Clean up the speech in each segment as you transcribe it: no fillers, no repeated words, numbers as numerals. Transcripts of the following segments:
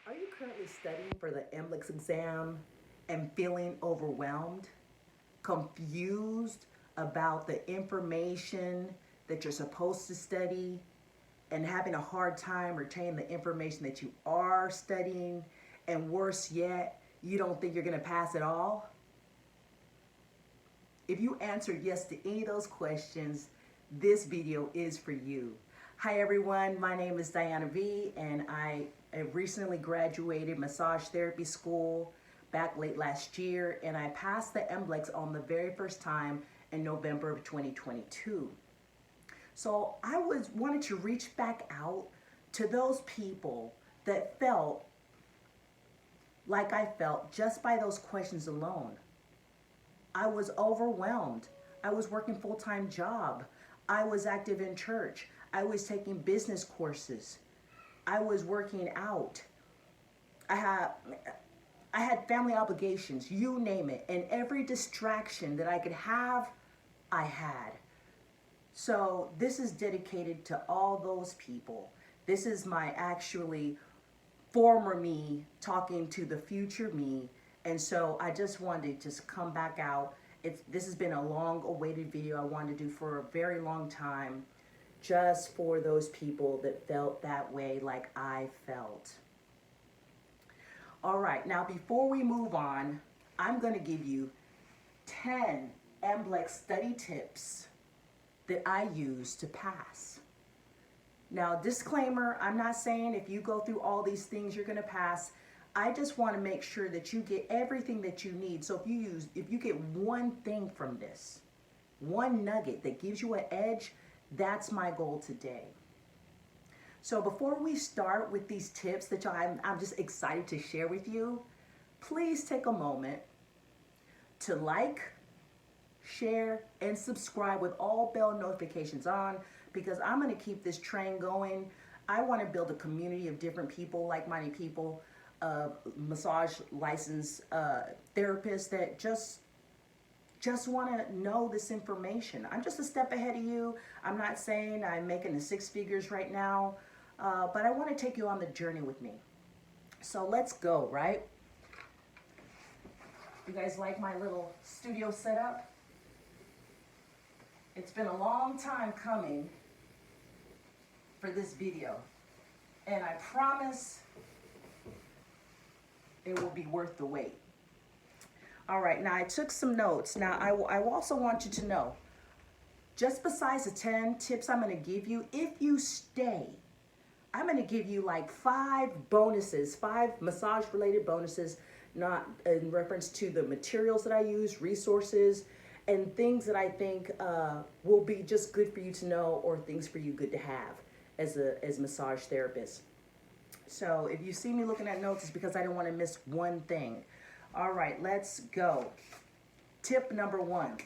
Are you currently studying for the MBLEx exam and feeling overwhelmed, confused about the information that you're supposed to study, and having a hard time retaining the information that you are studying, and worse yet, you don't think you're going to pass at all? If you answered yes to any of those questions, this video is for you. Hi everyone, my name is Diana V, and I have recently graduated massage therapy school back late last year, and I passed the MBLEx on the very first time in November of 2022. So I wanted to reach back out to those people that felt like I felt just by those questions alone. I was overwhelmed. I was working full-time job. I was active in church. I was taking business courses. I was working out. I had family obligations, you name it. And every distraction that I could have, I had. So this is dedicated to all those people. This is my actually former me talking to the future me. And so I just wanted to just come back out. This has been a long awaited video I wanted to do for a very long time, just for those people that felt that way like I felt. All right, now before we move on, I'm going to give you 10 MBLEx study tips that I use to pass. Now, disclaimer, I'm not saying if you go through all these things you're going to pass. I just want to make sure that you get everything that you need. So if you get one thing from this, one nugget that gives you an edge, that's my goal today. So before we start with these tips that I'm just excited to share with you, please take a moment to like, share, and subscribe with all bell notifications on, because I'm going to keep this train going. I want to build a community of different people, like-minded people, massage licensed therapists that just want to know this information. I'm just a step ahead of you. I'm not saying I'm making the six figures right now, but I want to take you on the journey with me. So let's go, right? You guys like my little studio setup? It's been a long time coming for this video, and I promise it will be worth the wait. All right, now I took some notes. Now I also want you to know, just besides the 10 tips I'm going to give you, if you stay, I'm going to give you like 5 bonuses, 5 massage related bonuses, not in reference to the materials that I use, resources, and things that I think will be just good for you to know, or things for you good to have as a massage therapist. So if you see me looking at notes, it's because I don't want to miss one thing. All right, let's go. Tip number 1.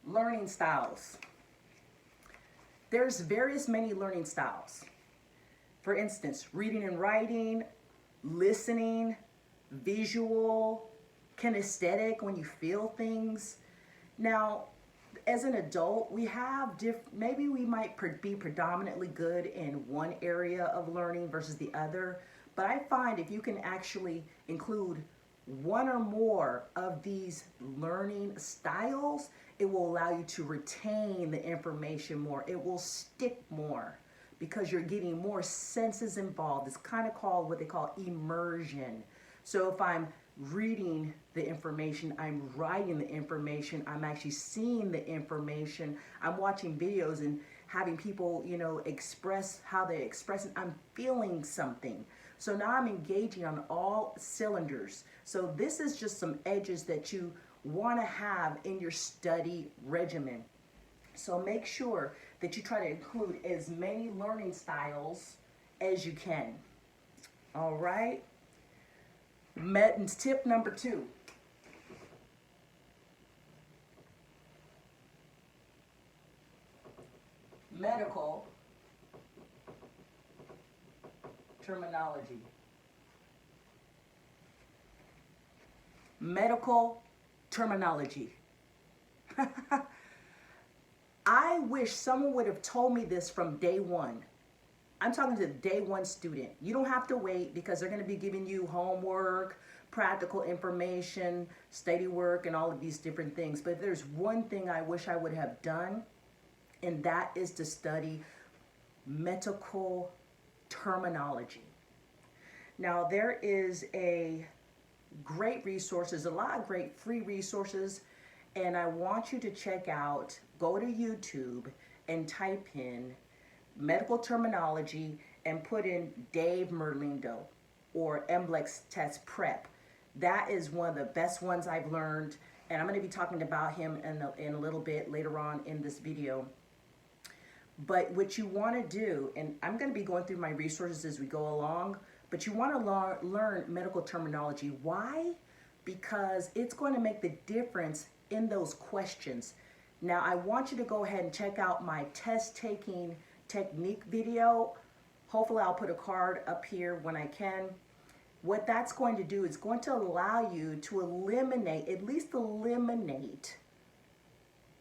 Learning styles. There's many learning styles. For instance, reading and writing, listening, visual, kinesthetic, when you feel things. Now, as an adult, we have maybe we might be predominantly good in one area of learning versus the other, but I find if you can actually include one or more of these learning styles, it will allow you to retain the information more. It will stick more, because you're getting more senses involved. It's kind of called what they call immersion. So if I'm reading the information, I'm writing the information, I'm actually seeing the information, I'm watching videos and having people, express how they express it, I'm feeling something. So now I'm engaging on all cylinders. So this is just some edges that you want to have in your study regimen. So make sure that you try to include as many learning styles as you can. All right. Tip number 2. Medical terminology. medical terminology. I wish someone would have told me this from day one. I'm talking to the day one student. You don't have to wait because they're going to be giving you homework, practical information, study work, and all of these different things. But if there's one thing I wish I would have done, and that is to study medical terminology. Now, there is a great resources, a lot of great free resources, and I want you to check out, go to YouTube and type in medical terminology and put in Dave Merlindo or MBLEx test prep. That is one of the best ones I've learned, and I'm going to be talking about him in a little bit later on in this video. But what you want to do, and I'm going to be going through my resources as we go along, but you want to learn medical terminology. Why? Because it's going to make the difference in those questions. Now, I want you to go ahead and check out my test taking technique video. Hopefully I'll put a card up here when I can. What that's going to do is going to allow you to eliminate, at least eliminate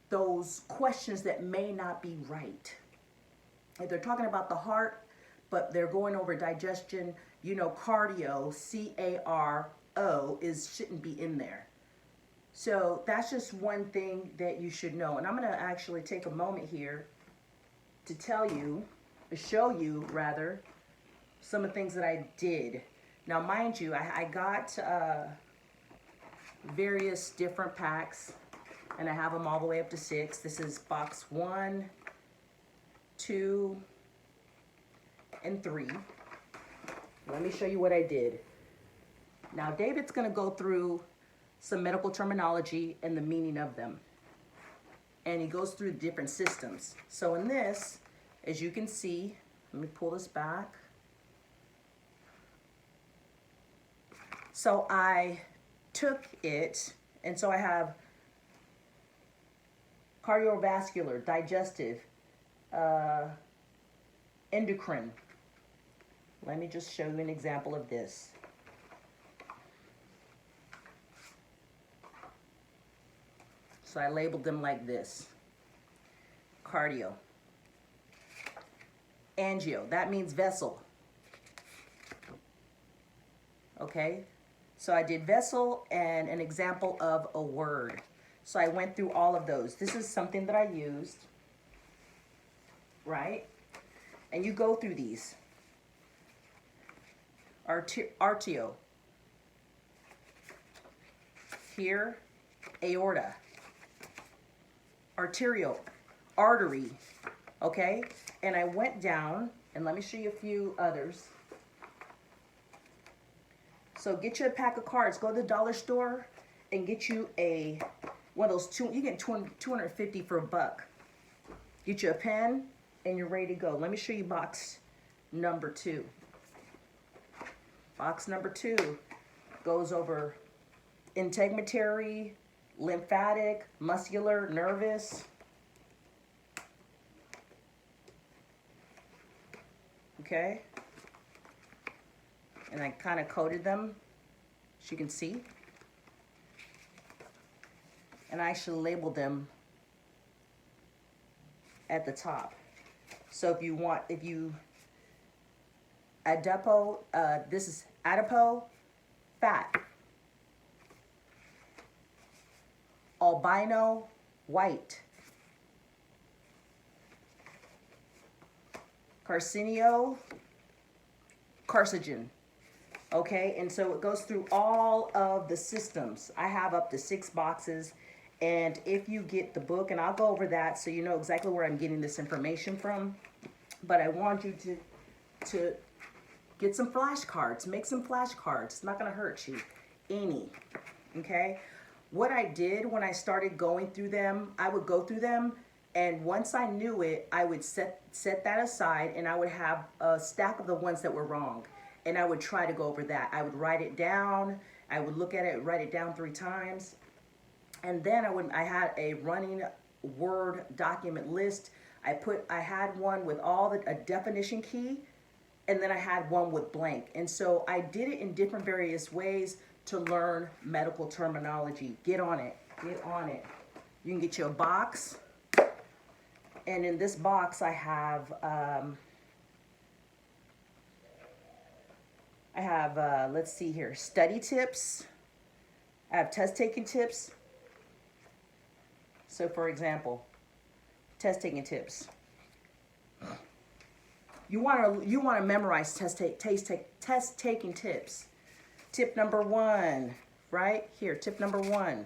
those questions that may not be right. If they're talking about the heart, but they're going over digestion, you know, cardio, C-A-R-O, shouldn't be in there. So that's just one thing that you should know. And I'm going to actually take a moment here to show you rather, some of the things that I did. Now, mind you, I got various different packs, and I have them all the way up to 6. This is box 1, 2, and 3. Let me show you what I did. Now, David's going to go through some medical terminology and the meaning of them. And he goes through different systems. So in this, as you can see, let me pull this back. So I took it, and so I have cardiovascular, digestive, endocrine. Let me just show you an example of this. So I labeled them like this. Cardio. Angio, that means vessel. Okay? So I did vessel and an example of a word. So I went through all of those. This is something that I used, right? And you go through these. Artio. Here, aorta. Arterial, artery, okay? And I went down, and let me show you a few others. So get you a pack of cards. Go to the dollar store and get you one of those you get 250 for $1. Get you a pen, and you're ready to go. Let me show you box number 2. Box number 2 goes over integumentary, lymphatic, muscular, nervous. Okay. And I kind of coded them, as you can see. And I actually labeled them at the top. So if you adipo, this is adipo, fat. Albino, white. Carcinio, carcinogen. Okay, and so it goes through all of the systems. I have up to 6 boxes, and if you get the book, and I'll go over that so you know exactly where I'm getting this information from, but I want you to get some flashcards, make some flashcards. It's not going to hurt you any, okay? What I did when I started going through them, I would go through them, and once I knew it, I would set that aside, and I would have a stack of the ones that were wrong, and I would try to go over that. I would write it down. I would look at it, write it down 3 times, and then I had a running Word document list. I had one with all a definition key, and then I had one with blank. And so I did it in different various ways to learn medical terminology. Get on it. Get on it. You can get you a box. And in this box, I have let's see here, study tips. I have test taking tips. So for example, test taking tips. You want to memorize test taking tips. Tip number 1, right here. Tip number 1.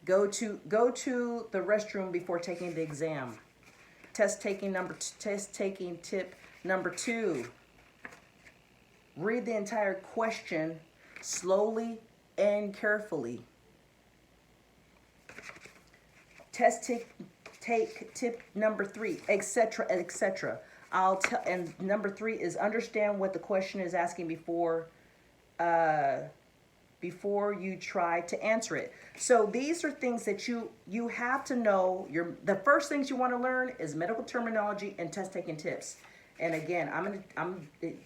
Go to the restroom before taking the exam. Test taking tip number 2. Read the entire question slowly and carefully. Take tip number 3, etc., etc. And number 3 is understand what the question is asking before you try to answer it. So these are things that you have to know. The first things you want to learn is medical terminology and test taking tips. And again,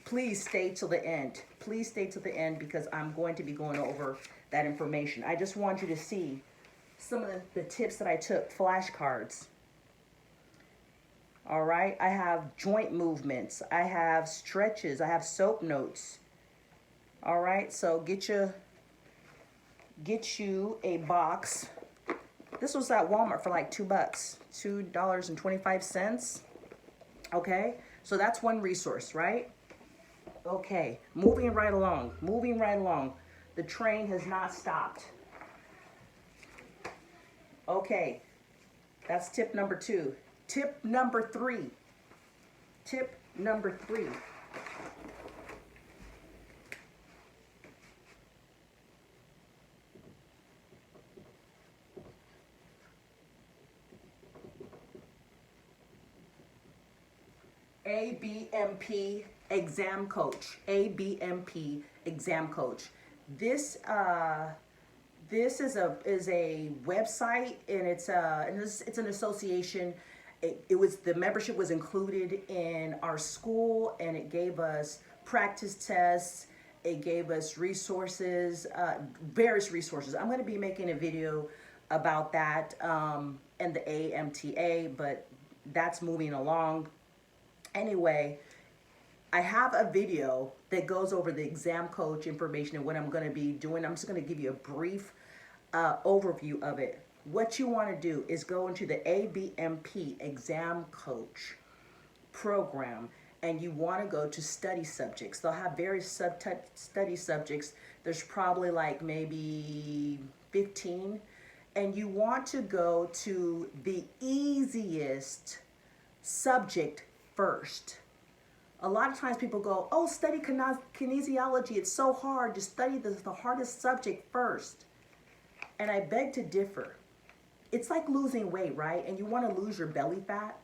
please stay till the end. Please stay till the end because I'm going to be going over that information. I just want you to see some of the tips that I took, flashcards. All right, I have joint movements, I have stretches, I have soap notes. All right, so get you a box. This was at Walmart for like $2, $2.25. Okay, so that's one resource, right? Okay, moving right along. The train has not stopped. Okay, that's tip number 2. Tip number 3. Tip number 3. ABMP exam coach. ABMP exam coach. This is a website, and it's an association. The membership was included in our school, and it gave us practice tests. It gave us resources, various resources. I'm going to be making a video about that and the AMTA, but that's moving along. Anyway, I have a video that goes over the exam coach information and what I'm going to be doing. I'm just going to give you a brief overview of it. What you want to do is go into the ABMP exam coach program, and you want to go to study subjects. They'll have various study subjects. There's probably like maybe 15, and you want to go to the easiest subject first. A lot of times people go, oh, study kinesiology, it's so hard to study the hardest subject first. And I beg to differ. It's like losing weight, right? And you want to lose your belly fat,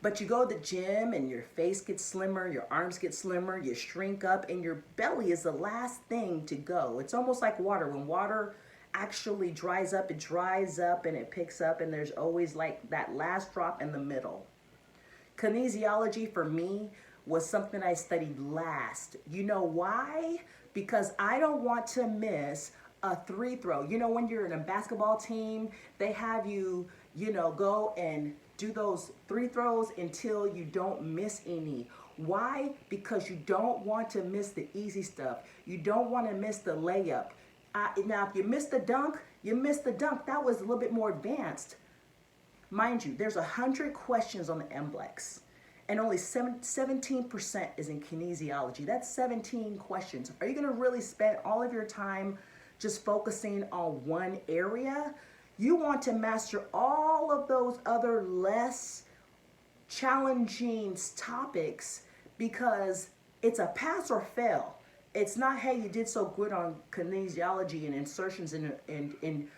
but you go to the gym and your face gets slimmer, your arms get slimmer, you shrink up, and your belly is the last thing to go. It's almost like water. When water actually dries up, it dries up and it picks up, and there's always like that last drop in the middle. Kinesiology for me was something I studied last. You know why? Because I don't want to miss a 3-throw. You know, when you're in a basketball team, they have you, go and do those 3 throws until you don't miss any. Why? Because you don't want to miss the easy stuff. You don't want to miss the layup. Now, if you miss the dunk, you missed the dunk. That was a little bit more advanced. Mind you, there's 100 questions on the MBLEx, and only 17% is in kinesiology. That's 17 questions. Are you going to really spend all of your time just focusing on one area? You want to master all of those other less challenging topics, because it's a pass or fail. It's not, hey, you did so good on kinesiology and insertions in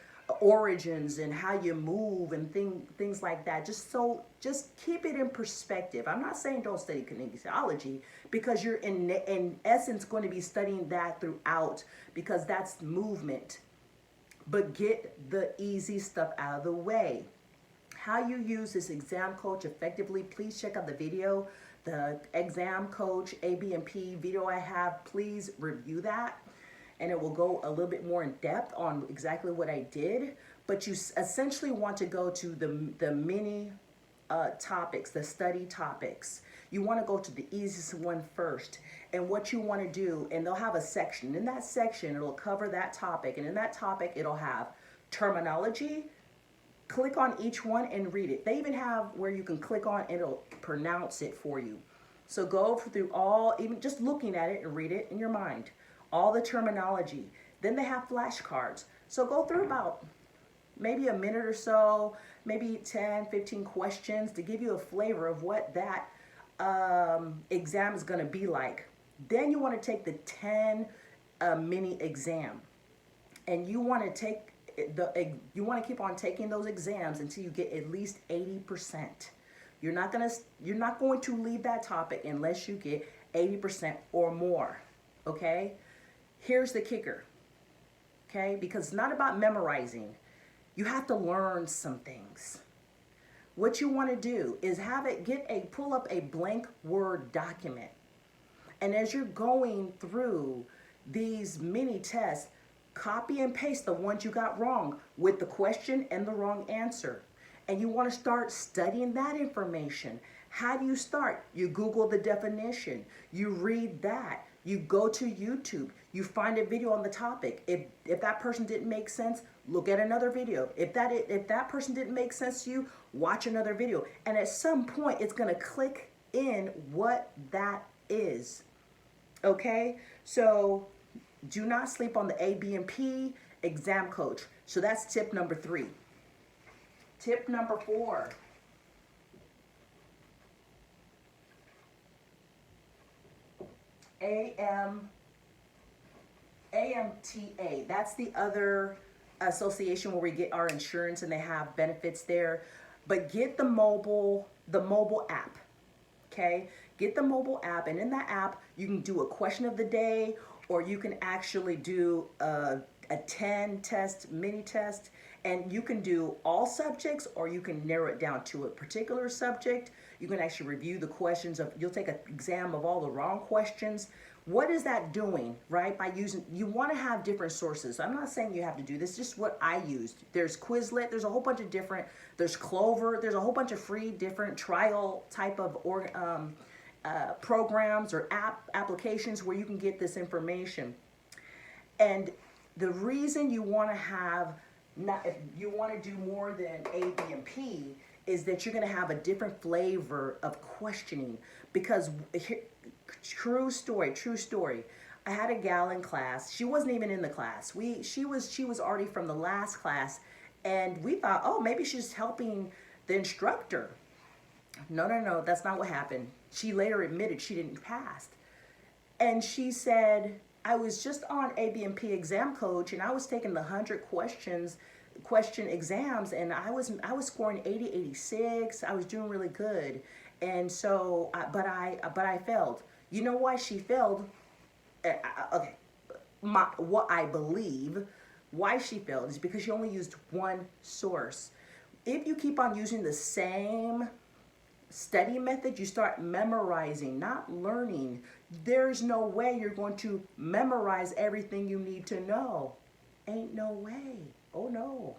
origins and how you move and things like that. Just keep it in perspective. I'm not saying don't study kinesiology, because you're in essence going to be studying that throughout, because that's movement. But get the easy stuff out of the way. How you use this exam coach effectively, please check out the video, the exam coach ABMP video I have. Please review that. and it will go a little bit more in depth on exactly what I did. But you essentially want to go to the mini topics, the study topics. You want to go to the easiest one first. And what you want to do, and they'll have a section. In that section, it'll cover that topic. And in that topic, it'll have terminology. Click on each one and read it. They even have where you can click on and it'll pronounce it for you. So go through all, even just looking at it and read it in your mind. All the terminology. Then they have flashcards. So go through about maybe a minute or so, maybe 10, 15 questions to give you a flavor of what that exam is going to be like. Then you want to take the 10 mini exam, and you want to take you want to keep on taking those exams until you get at least 80%. You're not going to leave that topic unless you get 80% or more. Okay? Here's the kicker. Okay? Because it's not about memorizing. You have to learn some things. What you want to do is pull up a blank Word document. And as you're going through these mini tests, copy and paste the ones you got wrong with the question and the wrong answer. And you want to start studying that information. How do you start? You Google the definition. You read that. You go to YouTube. You find a video on the topic. If that person didn't make sense, look at another video. If that person didn't make sense to you, watch another video. And at some point, it's going to click in what that is. Okay? So do not sleep on the ABMP exam coach. So that's tip number 3. Tip number 4. AMTA. That's the other association where we get our insurance and they have benefits there. But get the mobile app. Okay? Get the mobile app, and in that app you can do a question of the day, or you can actually do a 10 test mini test, and you can do all subjects, or you can narrow it down to a particular subject. You can actually review the questions you'll take an exam of all the wrong questions. What is that doing, right? You want to have different sources. I'm not saying you have to do this, just what I used. There's Quizlet, there's a whole bunch of there's Clover, there's a whole bunch of free different trial type of programs or applications where you can get this information. And the reason you want to do more than A, B, and P is that you're going to have a different flavor of questioning. Because true story. I had a gal in class. She wasn't even in the class. She was already from the last class, and we thought, oh, maybe she's helping the instructor. No, that's not what happened. She later admitted she didn't pass. And she said, I was just on ABMP exam coach, and I was taking the 100 question exams, and I was scoring 80, 86. I was doing really good. And so, but I failed. You know why she failed? Okay, what I believe why she failed is because she only used one source. If you keep on using the same study method, you start memorizing, not learning. There's no way you're going to memorize everything you need to know. Ain't no way. Oh no.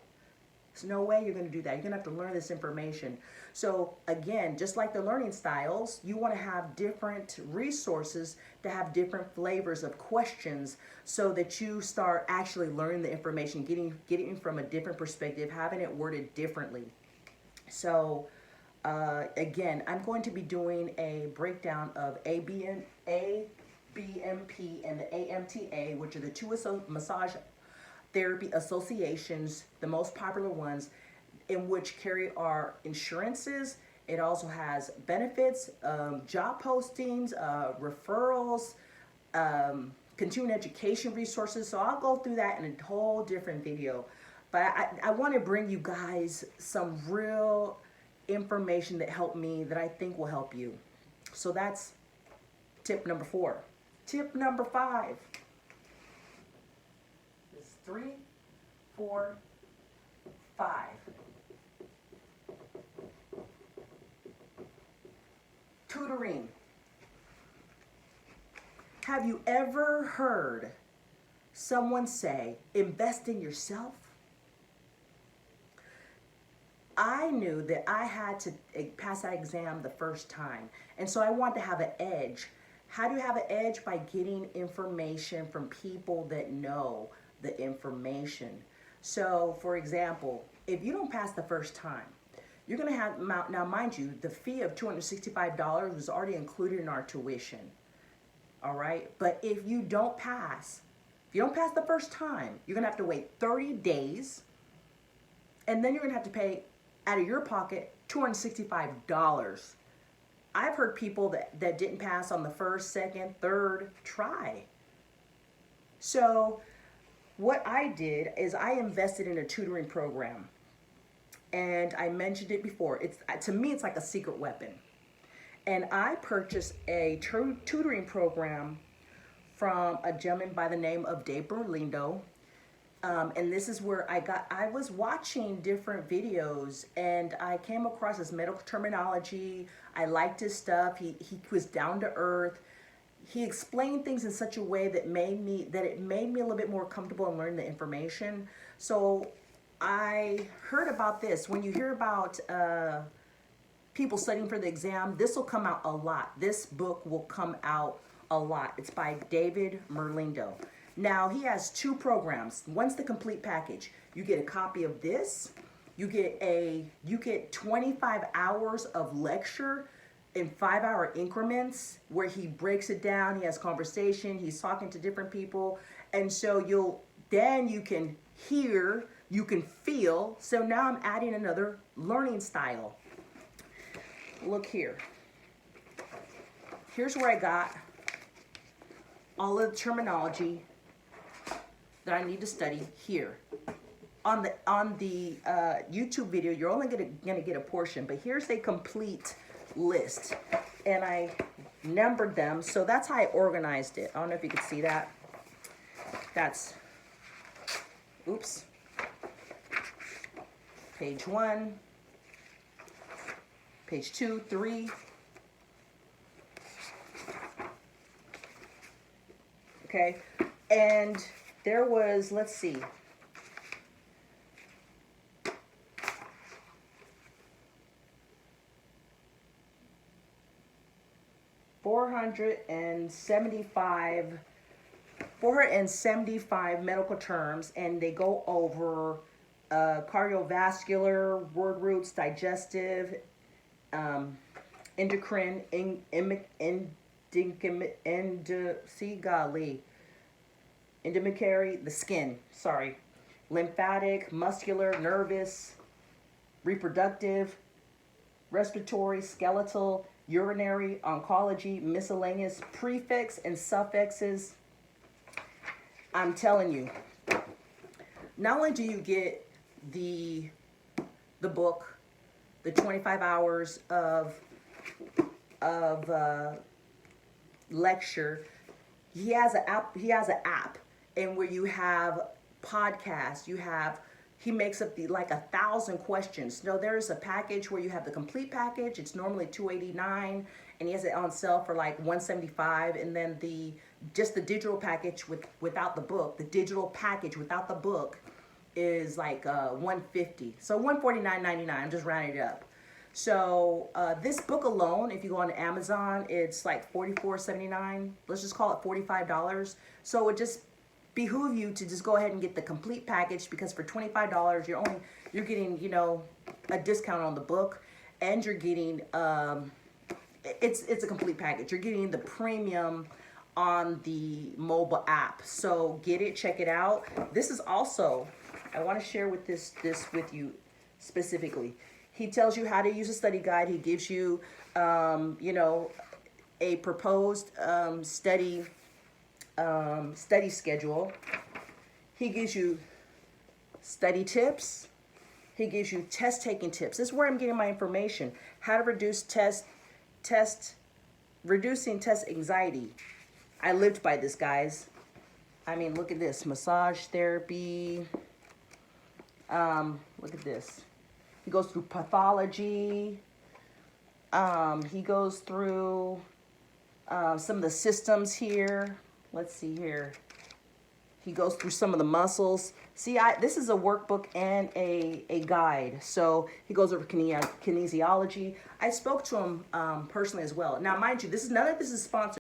There's no way you're going to do that. You're going to have to learn this information. So again, just like the learning styles, you want to have different resources to have different flavors of questions so that you start actually learning the information, getting it from a different perspective, having it worded differently. So again, I'm going to be doing a breakdown of ABMP and the AMTA, which are the two massage therapy associations, the most popular ones, in which carry our insurances. It also has benefits, job postings, referrals, continuing education resources. So I'll go through that in a whole different video. But I want to bring you guys some real information that helped me, that I think will help you. So that's tip number 4. Tip number 5. 3, 4, 5. Tutoring. Have you ever heard someone say, invest in yourself, I knew that I had to pass that exam the first time. And so I wanted to have an edge. How do you have an edge? By getting information from people that know the information. So, for example, if you don't pass the first time, you're going to have, now mind you, the fee of $265 was already included in our tuition. All right? But if you don't pass, if you don't pass the first time, you're going to have to wait 30 days. And then you're going to have to pay out of your pocket $265. I've heard people that didn't pass on the first, second, third try. So what I did is I invested in a tutoring program. And I mentioned it before. To me, it's like a secret weapon. And I purchased a tutoring program from a gentleman by the name of Dave Berlindo. And this is where I was watching different videos and I came across his medical terminology. I liked his stuff. He was down to earth. He explained things in such a way that it made me a little bit more comfortable in learning the information. So I heard about this. When you hear about people studying for the exam, this will come out a lot. This book will come out a lot. It's by David Merlindo. Now, he has two programs. One's the complete package. You get a copy of this. You get 25 hours of lecture in 5-hour increments where he breaks it down. He has conversation. He's talking to different people. And so you can hear, you can feel. So now I'm adding another learning style. Look here. Here's where I got all of the terminology that I need to study here. On the YouTube video, you're only gonna get a portion, but here's a complete list, and I numbered them, so that's how I organized it. I don't know if you can see that. That's, oops, page 1, page 2, 3. Okay, and there was, let's see, four hundred and seventy-five medical terms, and they go over cardiovascular, word roots, digestive, endocrine, endometriary, the skin, sorry, lymphatic, muscular, nervous, reproductive, respiratory, skeletal, urinary, oncology, miscellaneous, prefix and suffixes. I'm telling you, not only do you get the book, the 25 hours of lecture, he has an app, and where you have podcasts, he makes up like 1,000 questions. No, there's a package where you have the complete package. It's normally $289, and he has it on sale for like $175. And then just the digital package without the book, the digital package without the book is like $150. So $149.99. I'm just rounding it up. So this book alone, if you go on Amazon, it's like $44.79. Let's just call it $45. So it just behoove you to just go ahead and get the complete package, because for $25 you're getting a discount on the book, and you're getting it's a complete package. You're getting the premium on the mobile app. So get it, check it out. This is also, I want to share with this with you specifically. He tells you how to use a study guide. He gives you a proposed study schedule. He gives you study tips. He gives you test taking tips. This is where I'm getting my information. How to reduce reducing test anxiety. I lived by this, guys. I mean, look at this. Massage therapy. Look at this. He goes through pathology. He goes through some of the systems here. Let's see here. He goes through some of the muscles. See, this is a workbook and a guide. So he goes over kinesiology. I spoke to him personally as well. Now, mind you, none of this is sponsored.